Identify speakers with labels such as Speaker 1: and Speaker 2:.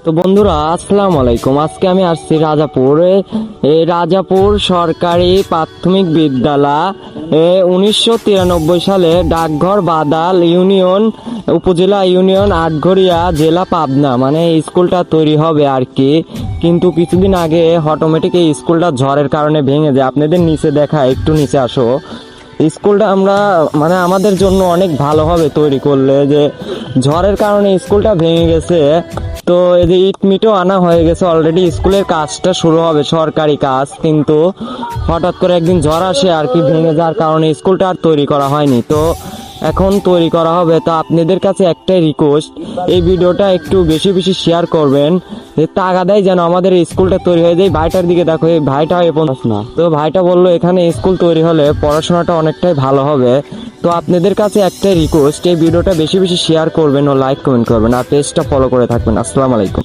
Speaker 1: তো বন্ধুরা আসসালামু আলাইকুম। আজকে আমি আসছি রাজাপুর সরকারি প্রাথমিক বিদ্যালয় 1993 সালে ডাকঘর বাদাল ইউনিয়ন উপজেলা ইউনিয়ন আটঘরিয়া জেলা পাবনা, মানে এই স্কুলটা তৈরি হবে আর কি। কিন্তু কিছুদিন আগে অটোমেটিক এই স্কুলটা ঝড়ের কারণে ভেঙে যায়। আপনাদের নিচে দেখা, একটু নিচে আসো। স্কুলটা আমরা মানে আমাদের জন্য অনেক ভালো হবে তৈরি করলে, যে ঝড়ের কারণে স্কুলটা ভেঙে গেছে। তো এই যে ইট মিটও আনা হয়ে গেছে অলরেডি, স্কুলের কাজটা শুরু হবে, সরকারি কাজ। কিন্তু হঠাৎ করে একদিন ঝড় আসে আর কি, ভেঙে যাওয়ার কারণে স্কুলটা আর তৈরি করা হয়নি। তো এখন তৈরি করা হবে। তো আপনাদের কাছে একটাই রিকোয়েস্ট, এই ভিডিওটা একটু বেশি বেশি শেয়ার করবেন, যে তাগাদাই যেন আমাদের এই স্কুলটা তৈরি হয়ে যায়। ভাইটার দিকে দেখো, এই ভাইটা না। তো ভাইটা বললো এখানে স্কুল তৈরি হলে পড়াশোনাটা অনেকটাই ভালো হবে। তো আপনাদের কাছে একটাই রিকোয়েস্ট, এই ভিডিওটা বেশি বেশি শেয়ার করবেন ও লাইক কমেন্ট করবেন, আর পেজটা ফলো করে থাকবেন। আসসালামু আলাইকুম।